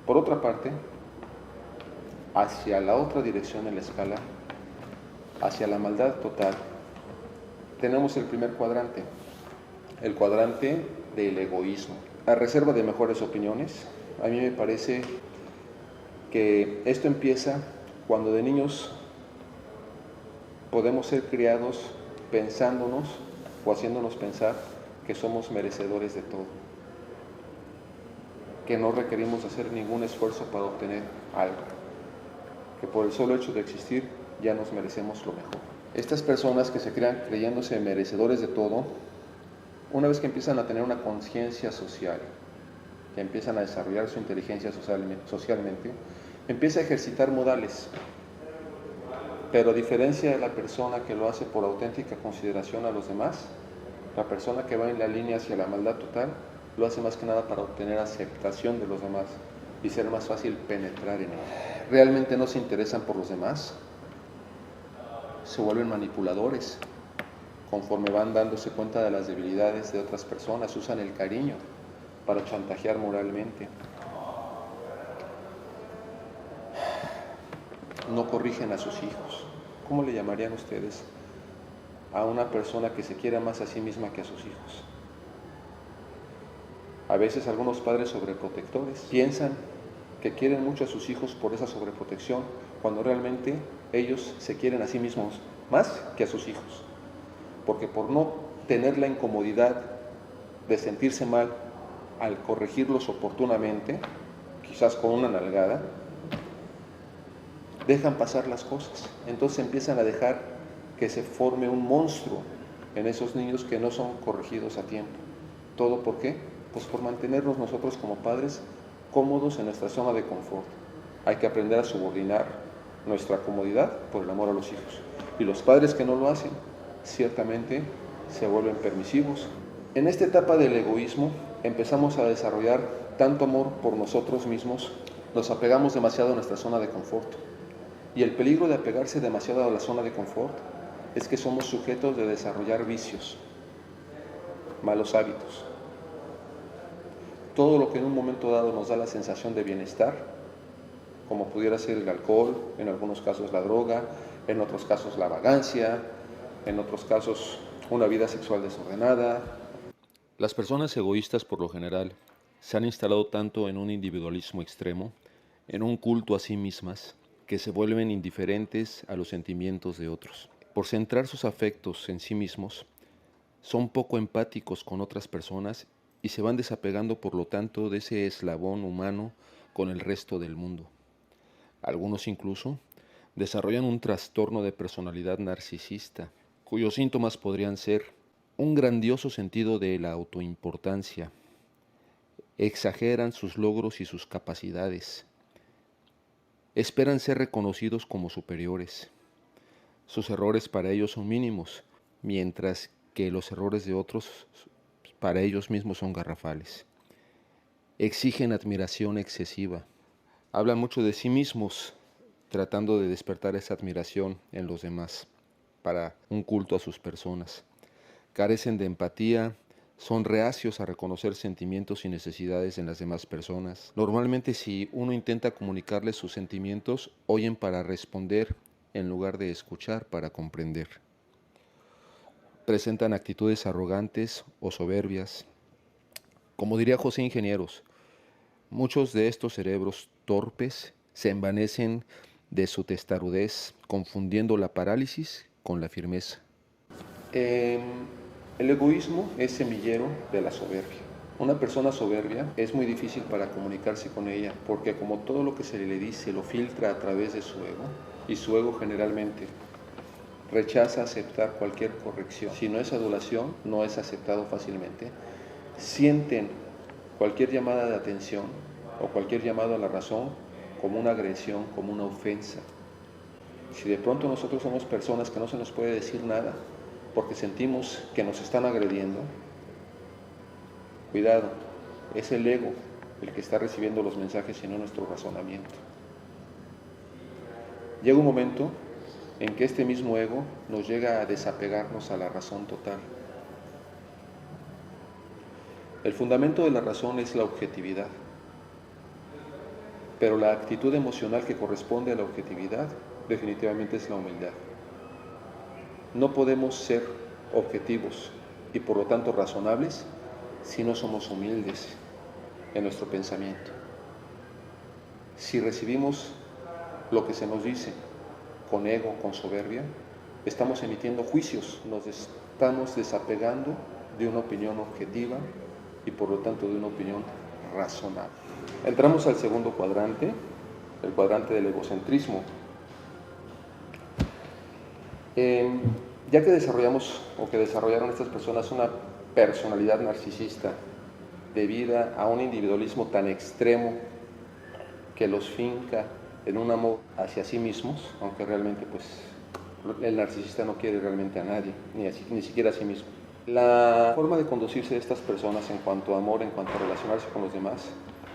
Por otra parte, hacia la otra dirección en la escala, hacia la maldad total, tenemos el primer cuadrante, el cuadrante del egoísmo. A reserva de mejores opiniones, a mí me parece que esto empieza cuando de niños podemos ser criados pensándonos o haciéndonos pensar que somos merecedores de todo, que no requerimos hacer ningún esfuerzo para obtener algo, que por el solo hecho de existir ya nos merecemos lo mejor. Estas personas que se crean creyéndose merecedores de todo, una vez que empiezan a tener una conciencia social, que empiezan a desarrollar su inteligencia socialmente, empieza a ejercitar modales. Pero a diferencia de la persona que lo hace por auténtica consideración a los demás, la persona que va en la línea hacia la maldad total lo hace más que nada para obtener aceptación de los demás y ser más fácil penetrar en ellos. Realmente no se interesan por los demás, se vuelven manipuladores. Conforme van dándose cuenta de las debilidades de otras personas, usan el cariño para chantajear moralmente. No corrigen a sus hijos. ¿Cómo le llamarían ustedes a una persona que se quiera más a sí misma que a sus hijos? A veces algunos padres sobreprotectores piensan que quieren mucho a sus hijos por esa sobreprotección, cuando realmente ellos se quieren a sí mismos más que a sus hijos. Porque por no tener la incomodidad de sentirse mal al corregirlos oportunamente, quizás con una nalgada, dejan pasar las cosas. Entonces empiezan a dejar que se forme un monstruo en esos niños que no son corregidos a tiempo. ¿Todo por qué? Pues por mantenernos nosotros como padres cómodos en nuestra zona de confort. Hay que aprender a subordinar nuestra comodidad por el amor a los hijos. Y los padres que no lo hacen, ciertamente se vuelven permisivos. En esta etapa del egoísmo empezamos a desarrollar tanto amor por nosotros mismos, nos apegamos demasiado a nuestra zona de confort. Y el peligro de apegarse demasiado a la zona de confort es que somos sujetos de desarrollar vicios, malos hábitos. Todo lo que en un momento dado nos da la sensación de bienestar, como pudiera ser el alcohol, en algunos casos la droga, en otros casos la vagancia, en otros casos una vida sexual desordenada. Las personas egoístas, por lo general, se han instalado tanto en un individualismo extremo, en un culto a sí mismas, que se vuelven indiferentes a los sentimientos de otros. Por centrar sus afectos en sí mismos, son poco empáticos con otras personas y se van desapegando, por lo tanto, de ese eslabón humano con el resto del mundo. Algunos incluso desarrollan un trastorno de personalidad narcisista, cuyos síntomas podrían ser un grandioso sentido de la autoimportancia, exageran sus logros y sus capacidades, esperan ser reconocidos como superiores. Sus errores para ellos son mínimos, mientras que los errores de otros para ellos mismos son garrafales. Exigen admiración excesiva. Hablan mucho de sí mismos, tratando de despertar esa admiración en los demás, para un culto a sus personas. Carecen de empatía, son reacios a reconocer sentimientos y necesidades en las demás personas. Normalmente, si uno intenta comunicarles sus sentimientos, oyen para responder en lugar de escuchar para comprender. Presentan actitudes arrogantes o soberbias. Como diría José Ingenieros, muchos de estos cerebros torpes se envanecen de su testarudez, confundiendo la parálisis con la firmeza. El egoísmo es semillero de la soberbia. Una persona soberbia es muy difícil para comunicarse con ella, porque como todo lo que se le dice lo filtra a través de su ego, y su ego generalmente rechaza aceptar cualquier corrección. Si no es adulación, no es aceptado fácilmente. Sienten cualquier llamada de atención o cualquier llamado a la razón como una agresión, como una ofensa. Si de pronto nosotros somos personas que no se nos puede decir nada porque sentimos que nos están agrediendo, cuidado, es el ego el que está recibiendo los mensajes y no nuestro razonamiento. Llega un momento en que este mismo ego nos llega a desapegarnos a la razón total. El fundamento de la razón es la objetividad. pero la actitud emocional que corresponde a la objetividad definitivamente es la humildad. No podemos ser objetivos y por lo tanto razonables si no somos humildes en nuestro pensamiento. Si recibimos lo que se nos dice con ego, con soberbia, estamos emitiendo juicios, nos estamos desapegando de una opinión objetiva y por lo tanto de una opinión razonable. Entramos al segundo cuadrante, el cuadrante del egocentrismo. Ya que desarrollaron estas personas una personalidad narcisista debida a un individualismo tan extremo que los finca en un amor hacia sí mismos, aunque realmente pues el narcisista no quiere realmente a nadie, ni siquiera a sí mismo. La forma de conducirse de estas personas en cuanto a amor, en cuanto a relacionarse con los demás,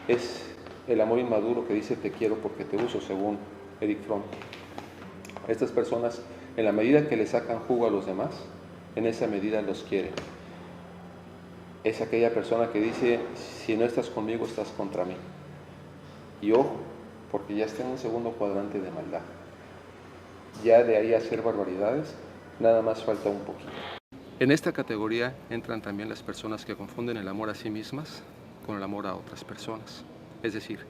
es el amor inmaduro que dice te quiero porque te uso, según Erich Fromm. Estas personas, en la medida que le sacan jugo a los demás, en esa medida los quieren. Es aquella persona que dice, si no estás conmigo, estás contra mí. Y ojo, porque ya está en un segundo cuadrante de maldad. Ya de ahí a hacer barbaridades, nada más falta un poquito. En esta categoría entran también las personas que confunden el amor a sí mismas con el amor a otras personas. Es decir,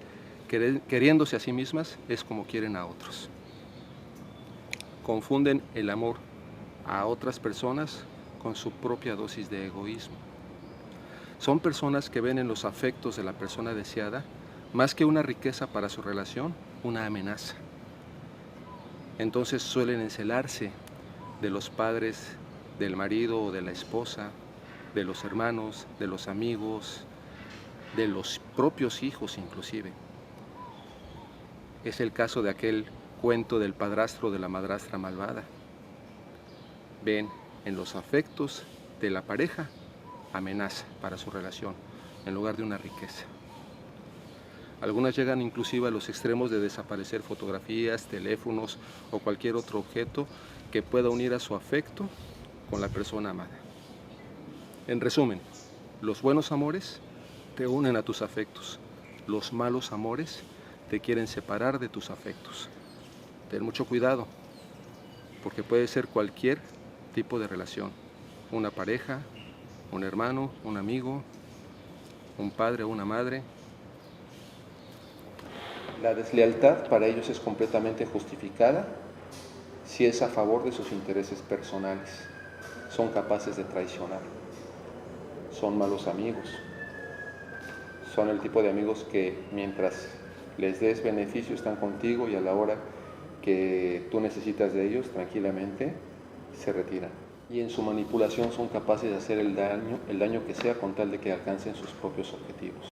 queriéndose a sí mismas es como quieren a otros. Confunden el amor a otras personas con su propia dosis de egoísmo. Son personas que ven en los afectos de la persona deseada, más que una riqueza para su relación, una amenaza. Entonces suelen encelarse de los padres, del marido o de la esposa, de los hermanos, de los amigos, de los propios hijos inclusive. Es el caso de aquel cuento del padrastro o de la madrastra malvada. Ven en los afectos de la pareja amenaza para su relación, en lugar de una riqueza. Algunas llegan inclusive a los extremos de desaparecer fotografías, teléfonos o cualquier otro objeto que pueda unir a su afecto con la persona amada. En resumen, los buenos amores te unen a tus afectos, los malos amores te quieren separar de tus afectos. Ten mucho cuidado, porque puede ser cualquier tipo de relación, una pareja, un hermano, un amigo, un padre o una madre. La deslealtad para ellos es completamente justificada si es a favor de sus intereses personales. Son capaces de traicionar. Son malos amigos. Son el tipo de amigos que mientras les des beneficio están contigo y a la hora que tú necesitas de ellos, tranquilamente se retiran. Y en su manipulación son capaces de hacer el daño que sea con tal de que alcancen sus propios objetivos.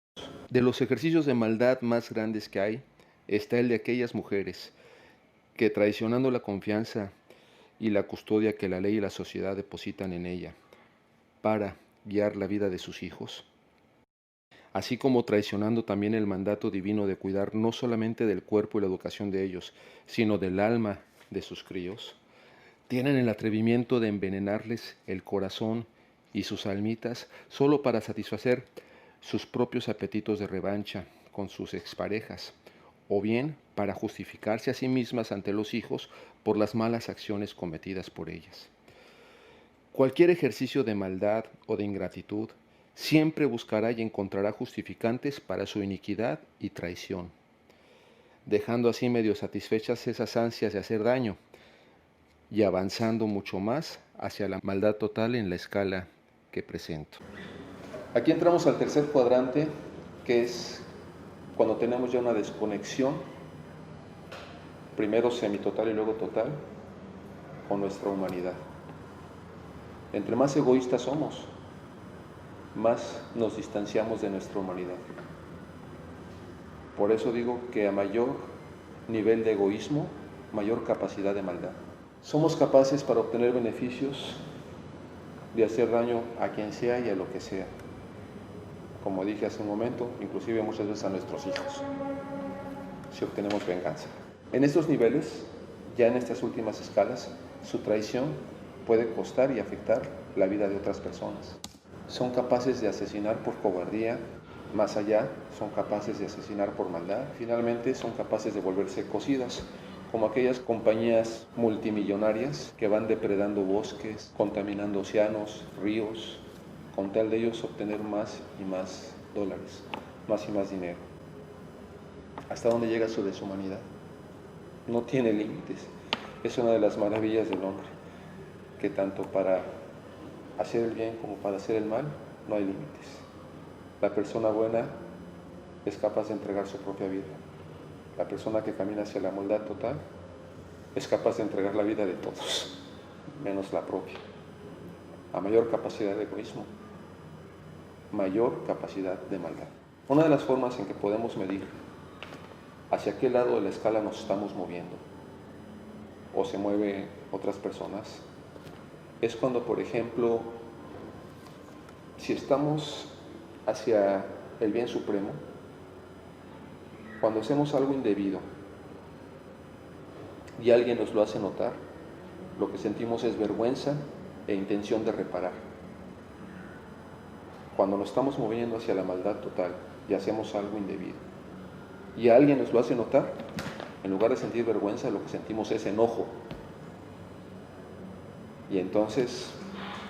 De los ejercicios de maldad más grandes que hay, está el de aquellas mujeres que, traicionando la confianza y la custodia que la ley y la sociedad depositan en ella para guiar la vida de sus hijos, así como traicionando también el mandato divino de cuidar no solamente del cuerpo y la educación de ellos, sino del alma de sus críos, tienen el atrevimiento de envenenarles el corazón y sus almitas solo para satisfacer sus propios apetitos de revancha con sus exparejas, o bien para justificarse a sí mismas ante los hijos por las malas acciones cometidas por ellas. Cualquier ejercicio de maldad o de ingratitud siempre buscará y encontrará justificantes para su iniquidad y traición, dejando así medio satisfechas esas ansias de hacer daño y avanzando mucho más hacia la maldad total en la escala que presento. Aquí entramos al tercer cuadrante, que es cuando tenemos ya una desconexión, primero semitotal y luego total, con nuestra humanidad. Entre más egoístas somos, más nos distanciamos de nuestra humanidad. Por eso digo que a mayor nivel de egoísmo, mayor capacidad de maldad. Somos capaces para obtener beneficios de hacer daño a quien sea y a lo que sea. Como dije hace un momento, inclusive muchas veces a nuestros hijos, si obtenemos venganza. En estos niveles, ya en estas últimas escalas, su traición puede costar y afectar la vida de otras personas. Son capaces de asesinar por cobardía más allá, son capaces de asesinar por maldad. Finalmente son capaces de volverse ecocidas, como aquellas compañías multimillonarias que van depredando bosques, contaminando océanos, ríos, con tal de ellos obtener más y más dólares, más y más dinero. ¿Hasta dónde llega su deshumanidad? No tiene límites. Es una de las maravillas del hombre, que tanto para hacer el bien como para hacer el mal no hay límites. La persona buena es capaz de entregar su propia vida. La persona que camina hacia la maldad total es capaz de entregar la vida de todos, menos la propia. A mayor capacidad de egoísmo, mayor capacidad de maldad. Una de las formas en que podemos medir hacia qué lado de la escala nos estamos moviendo o se mueven otras personas es cuando, por ejemplo, si estamos hacia el bien supremo, cuando hacemos algo indebido y alguien nos lo hace notar, lo que sentimos es vergüenza e intención de reparar. Cuando nos estamos moviendo hacia la maldad total y hacemos algo indebido y alguien nos lo hace notar, en lugar de sentir vergüenza, lo que sentimos es enojo. Y entonces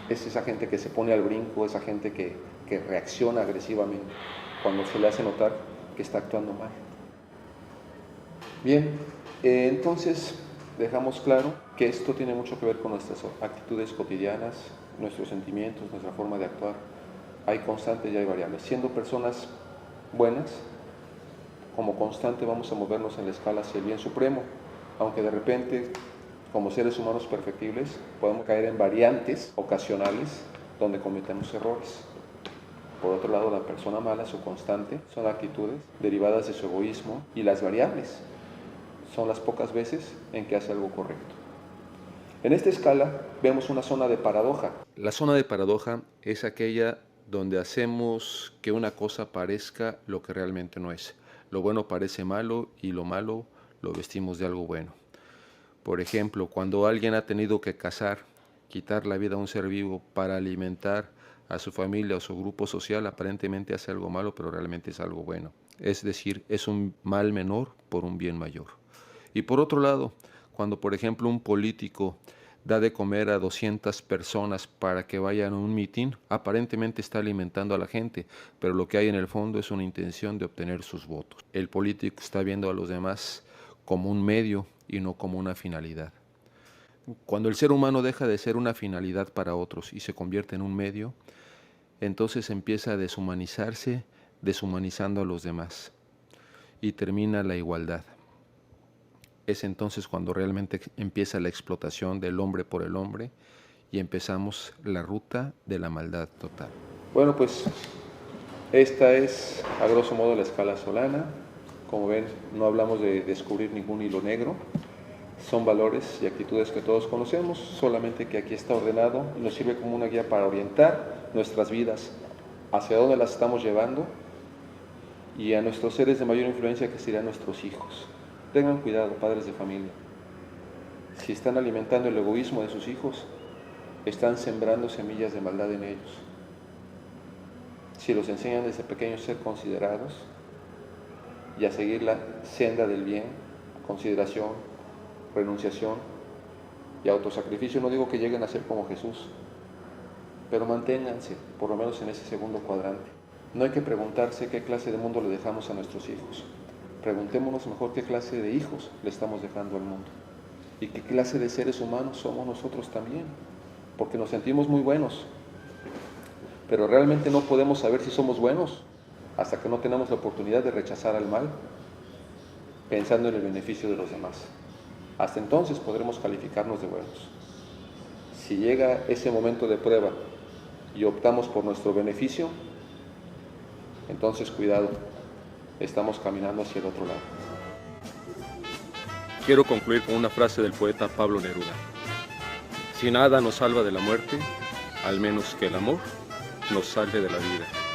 es esa gente que se pone al brinco, esa gente que reacciona agresivamente cuando se le hace notar que está actuando mal. Bien, entonces dejamos claro que esto tiene mucho que ver con nuestras actitudes cotidianas, nuestros sentimientos, nuestra forma de actuar. Hay constantes y hay variables. Siendo personas buenas, como constante vamos a movernos en la escala hacia el bien supremo, aunque de repente, como seres humanos perfectibles, podemos caer en variantes ocasionales donde cometemos errores. Por otro lado, la persona mala, su constante, son actitudes derivadas de su egoísmo, y las variables son las pocas veces en que hace algo correcto. En esta escala vemos una zona de paradoja. La zona de paradoja es aquella donde hacemos que una cosa parezca lo que realmente no es. Lo bueno parece malo y lo malo lo vestimos de algo bueno. Por ejemplo, cuando alguien ha tenido que cazar, quitar la vida a un ser vivo para alimentar a su familia o su grupo social, aparentemente hace algo malo, pero realmente es algo bueno. Es decir, es un mal menor por un bien mayor. Y por otro lado, cuando por ejemplo un político da de comer a 200 personas para que vayan a un mitin, aparentemente está alimentando a la gente, pero lo que hay en el fondo es una intención de obtener sus votos. El político está viendo a los demás como un medio y no como una finalidad. Cuando el ser humano deja de ser una finalidad para otros y se convierte en un medio, entonces empieza a deshumanizarse, deshumanizando a los demás, y termina la igualdad. Es entonces cuando realmente empieza la explotación del hombre por el hombre y empezamos la ruta de la maldad total. Bueno, pues esta es a grosso modo la escala solana. Como ven, no hablamos de descubrir ningún hilo negro. Son valores y actitudes que todos conocemos, solamente que aquí está ordenado y nos sirve como una guía para orientar nuestras vidas, hacia dónde las estamos llevando, y a nuestros seres de mayor influencia, que serían nuestros hijos. Tengan cuidado, padres de familia. Si están alimentando el egoísmo de sus hijos, están sembrando semillas de maldad en ellos. Si los enseñan desde pequeños a ser considerados y a seguir la senda del bien, consideración, renunciación y autosacrificio, no digo que lleguen a ser como Jesús, pero manténganse por lo menos en ese segundo cuadrante. No hay que preguntarse qué clase de mundo le dejamos a nuestros hijos. Preguntémonos mejor qué clase de hijos le estamos dejando al mundo y qué clase de seres humanos somos nosotros también, porque nos sentimos muy buenos, pero realmente no podemos saber si somos buenos hasta que no tenemos la oportunidad de rechazar al mal pensando en el beneficio de los demás. Hasta entonces podremos calificarnos de buenos. Si llega ese momento de prueba y optamos por nuestro beneficio, entonces cuidado, estamos caminando hacia el otro lado. Quiero concluir con una frase del poeta Pablo Neruda. Si nada nos salva de la muerte, al menos que el amor nos salve de la vida.